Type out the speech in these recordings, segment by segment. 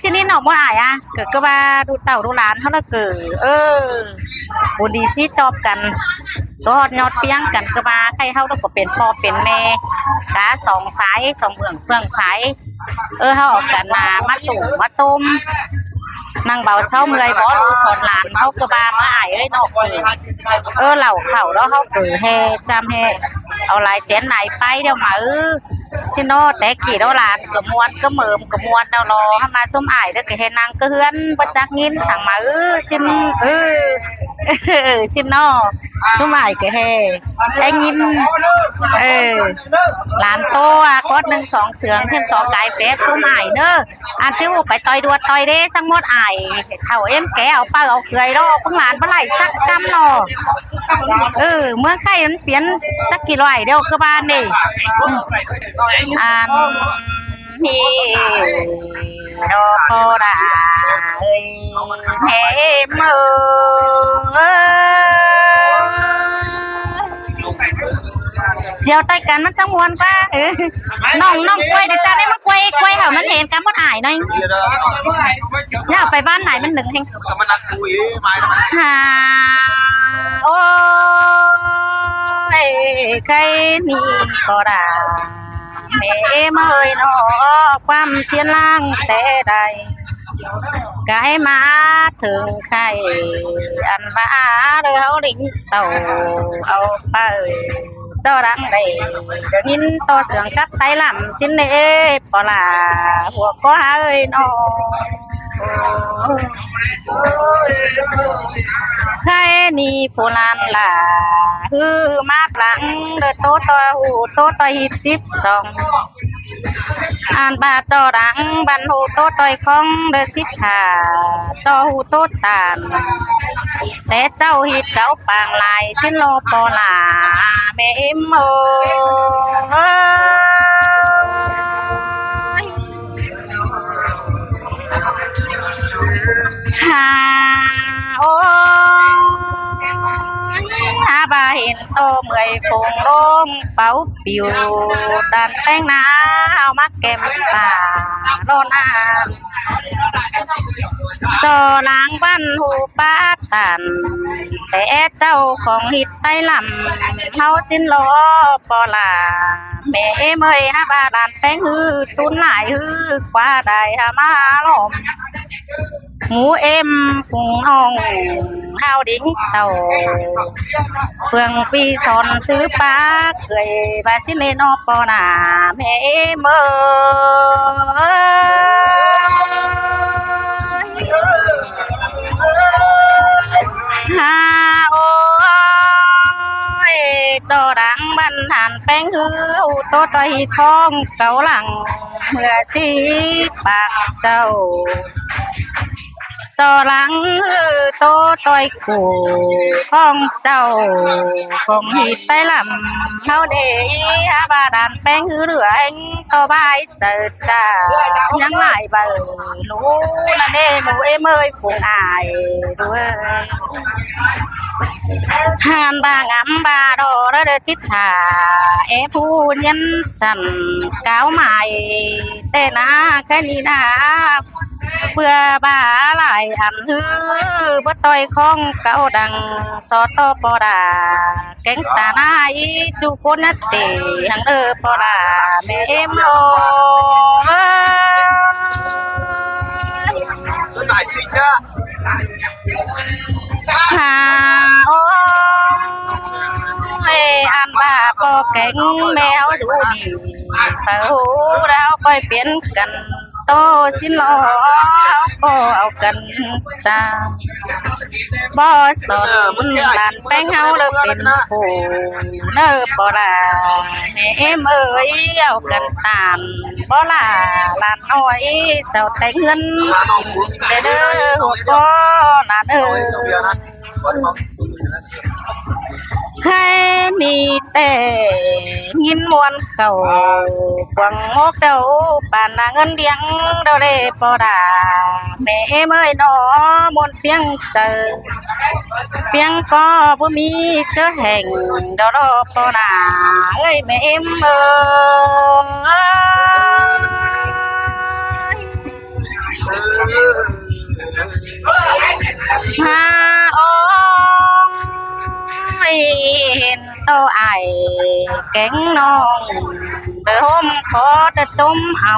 สินี่หนอกบ่อายอ่ะเกิดก็ว่าดูเต่าดูหลานเขาละเกิดบุญดีสิจอบกันสอดยอดเปียงกันก็มาใครเฮาแล้วก็เป็นพ่อเป็นแม่กาสองฝ่ายสองเมืองเฟื่องฝ่ายเฮาออกกันมาตุ่มมาต้มนางเบาเช้าเมื่อยบ่รู้สอนหลานเขาก็บามาอายนอกเหล่าเข่าแล้วเขาเกิดแห่จำแห่เอาลายเจนไหนไปเดี๋ยวมาชิโนแต่กี่แล้วหลานก็มวนก็เหมิมก็มวนเดารอให้มาส้มอายแล้วก็เห็นนางก็เฮือนประจักงินสั่งมาชินชินโนส้มอายก็แห่ไอ้งินหลานโตคอดหนึ่งสองเสืองเพื่อนสองกายเฟสส้มอายเนอะอาจิ้วไปต่อยดัวต่อยเด้สังมดอายเข่าแกเอาเป้าเอาเกยรอพวกหลานเมื่อไหร่สักกำหนอเมื่อไข่มันเปลี่ยนสักกี่ร้อยเดียวคือบ้านนี่พี่รอพอได้แม่เมื่อเจียวไต้กันมันจังมวนป้าน้องกล้วยเดี๋ยวจะได้มากล้วยเหรอมันเห็นกันมันอายหน่อยอยากไปบ้านไหนมันหนึ่งเองโอ้ยใครนี่ก็ได้แม่เมื่อยนอความเทียนล่างแต่ใดกายมาถึงใครอันบ้าเรือเอาลิงเต่าเอาไปเจ้ารังได้เดี๋ยวนี้ต่อเสืองกับไตลำสินเน่ปลาหัวก็เอ้ยนอใครนี่ฟูลานล่ะคือมาปลังเดือโตต่อหูโตต่อหิบ12อ่านบาจอดังบันหูโตต่อยคองเดือ15จอหูโตตานแต่เจ้าหิดเก่าปางลายสิ้นโลปอลาแม่เมื่โอ้บาเห็นโตเมื่อยฟงลงเป่าปิวดันแป้งน้าเอามาเก็บป่าโดนจอล้างบ้านหูป้าตันแต่เจ้าของหิดไต้ลำเฮาสิ้นล้อปอลาแม่เมื่อยบาดันแป้งตุนหลายกว่าได้มาล้อมหมูฝูงอ่องห้าวดิ้งเต่าเฟืองปีสอนซื้อปลาเคยบาสิเลนอปอนาแม่เมื่โอ้ยจอดังบันหันแป้งโตต่อยทองเก่าหลังเมื่อสีปากเจ้าจอหลังโตต่อยกูของเจ้าของหิดไต้ลำเฮาเดบาดานแป้งเหลือเองต่อบายเจอจ้ายังหลายใบรู้นะเด้หนูเมื่อยฝูงอายด้วยหานบางำบาดอระเดจิตถาผู้ยันสั่นก้าวใหม่แต่นาแค่นี้นะเพื่อบาหลายอันบ่ต่อยของเก่าดังสอตอปอดาแกงตาหน้าจุโกนัตเตหังปอดาแม่โมตัวไหนสินะโอ้อันบาปอแกงแมวดูดีเขาเราไปเปลี่ยนกันโตสินล้อก็เอากันจ้าบ่สอนหลานแป้งเฮาเลยเป็นฝูเนอปอลาแม่เมื่อยเอากันตามบ่ลาหลานน้อยเสาแต่เงินเด้อหัวก็หลานใครนี่แต่ยินมวนเขากวางโมกเดาป่านเงินเลี้ยงเดาเร่ปอดาแม่เมื่อยนอมนเพียงเจอเพียงก็บ่มีเจอแห่งเดารอปอดาเอ้ยแม่เมื่อย ฮาองเห็นโตไอแก๊งน้องเดิมขอจะจมเอา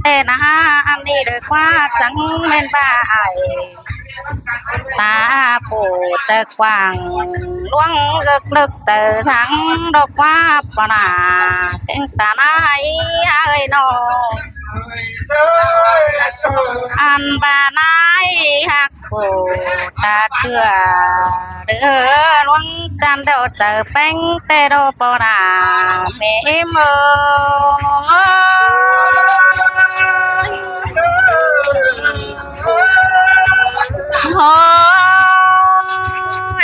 แต่นะอันนี้เด้อกว่าจังแม่นบ้าไอตาผู้เจอกว้างล่วงลึกเจอทั้งดอกว่าปนาเต็งตาไหนเอ้ยน้องอันบานายหักผู้ตาเชื่อเด้อล่วงจันเดาเจอแป้งแต่ดอปนาเมเมโอ้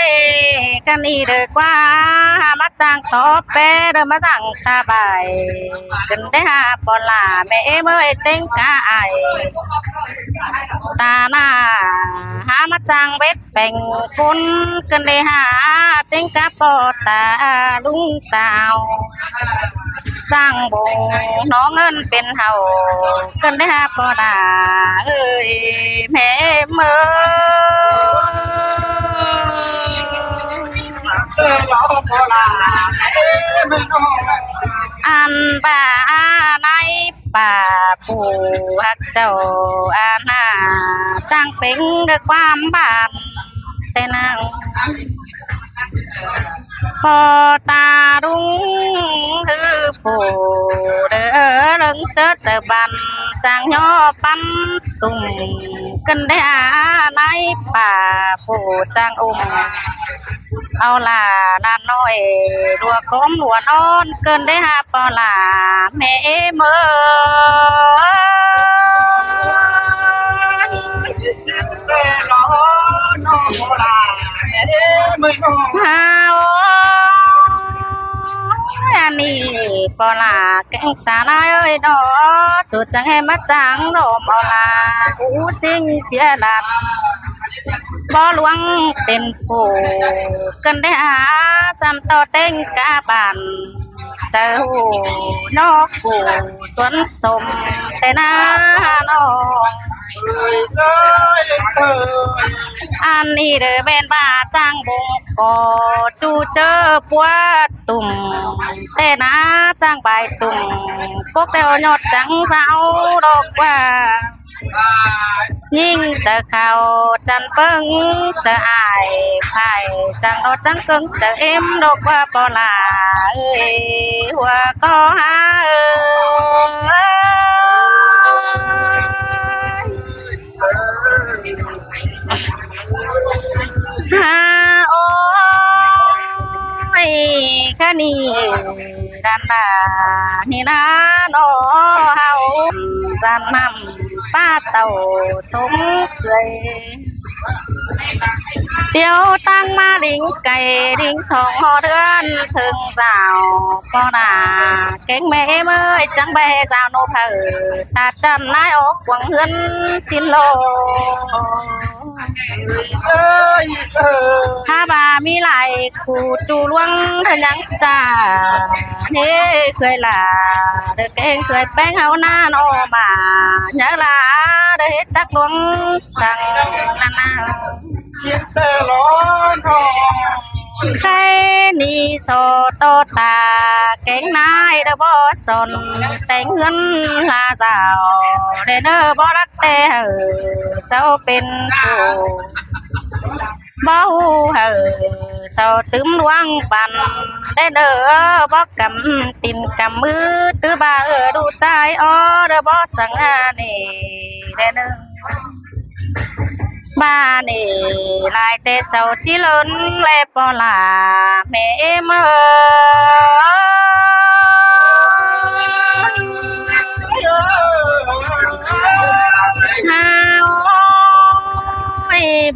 ยกันนี่เด้อกว่ามาจังต่อเปเด้อมาสั่งตาใบกันได้หาปอลาแม่เมื่อยเต็งกาไอตาหน้าหามาจังเวทแป่งปุนกันได้หาเต็งกาปอตาลุงเตาจ้างบงน้องเงินเป็นเฮากันได้หาปอดาเอ้ยแม่เมื่ออันป่าในป่าผู้ฮักเจ้าอาณาจ้างเป็นด้วยความบานแต่นางพอตารุงคือผู้เด้อเริงเจอบันจางย่อปันตุ่มกันได้ในป่าผู้จางเอาล่ะด้านน้อยรัวก้มหัวนอนเกินได้หาปอล่ะแม่เมื่อฮาวอันนี้ปอล่ะแกงตาลายเอ้ยดอสุดจังให้มาจังโดมเอาล่ะอู้สิงเสียหลัดบ่หลวงเป็นฝูกันได้หาซ้ำต่อเต้งกาบันเจ้านอกผู้สวนสมแต่หน้าน้องอันนี้เด้อแม่นบ้าจ้างบงก็จูเจอปัวตุ่มแต่หน้าจ้างใบตุ่มก็แต่ยอดจังสาวดอกว่ายิ่งจะเข้าจันเปิ้งจะอายไผ่จังดอจังกึ่งจะเอ็มดอกว่าปอลาเอ้ยหัวก็หาฮาโอ้ยแค่นี้ด้านหน้านี่นะน้อเฮาจันนำป้าเต่าสมเคยเตียวตั้งมาดิ่งไก่ดิ่งทองหอเดือนถึงสาวก็น่าเก่งแม่เมื่อยจังแบสาวโนเผอตาจันนายออกหวังเฮือนสินโลถ้าบามีไหลคู่จูล่วงเธอยังจ่าเฮ้เคยลาเด็กเก่งเคยแป้งเฮาหน้าโนมาเนื้อลาเด็กจักลวงสั่งนานาคิดแต่ร้อนทองใครนี่โซโตตาเก่งนายเด้อบอสนแต่งเงินลาสาวเด้อบอรักแต่เศร้าเป็นผู้บ่ฮู้เศร้าตึมลวงปันได้เด้อบ่กำตินกำมือตื้อบ่าดูใจอ้อเด้อบ่สังอานี่ได้เด้อบ้านี่ลายเตเศร้าจิล้นแลปอลาแม่เมื่อ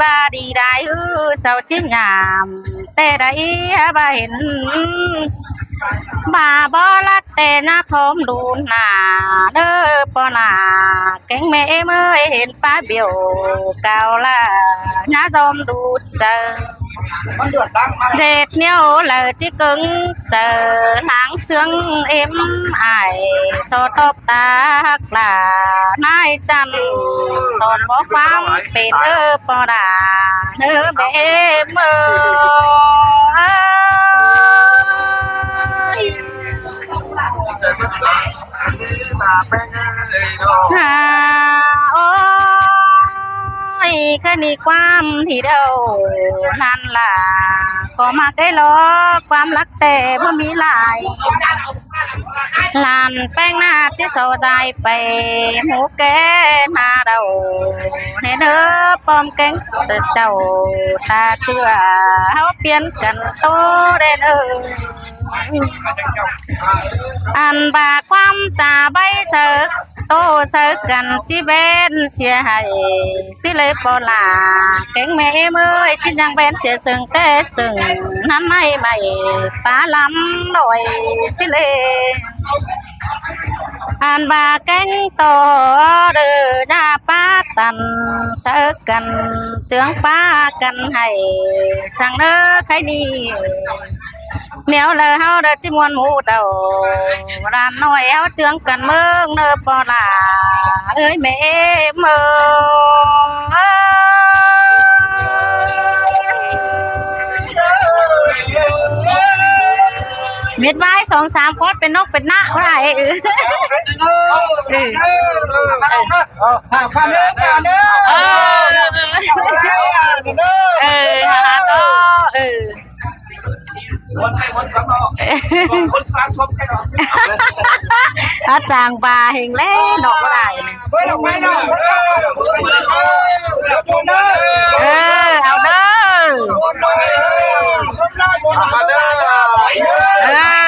บ้าดีได้เศร้าจิงามแต่ได้บ้าเห็นบ้าบ่รักแต่หน้าทอมดูหน้าเด้อปอนาแกงแม่เมื่อเห็นป้าเบี้ยวเก่าละหน้าจอมดูเจอ มันเดือดดังมาก dệt nhau lời chỉ cứng chờ nắng sương êm ải so tóc ta là nai chăn son bó phám bên ơ bò đà nơ bé mơ ôi cái này quam thì đâu nan là có mà cái lo quam lắc tè mới mi lại lànแป้งหน้าที่โซใจไปหมูแกหน้าเดาในเนื้อปอมแกงแต่เจ้าตาเชื่อเขาเปลี่ยนกันโตได้เลยอันบาความจ่าใบเสิร์โตเสิร์กันจีเบนเสียให้สิเลยปอลาแกงแม่เมื่อยจิยังเบนเสียสึงแต่สึงนั้นไม่ปลาล้ำลอยสิเลยอันบาแกงโตเดือยาป้าตันเสิร์กันเจืองป้ากันให้สั่งเนื้อใครดีnếu lời hao đã chỉ muốn mù đầu đàn nói áo trướng cần mơ nơ bò là ơi mẹ mơ miệt vai song sám phótเป็นนกเป็นหน้าอะไรผ่านเนื้อผ่านเนื้อวันไทยวันครับเนาะคนสร้างครบแค่เนาะ ถ้าจางบาเฮงเล่ดอกอะไรเนี่ยเอาเด้อ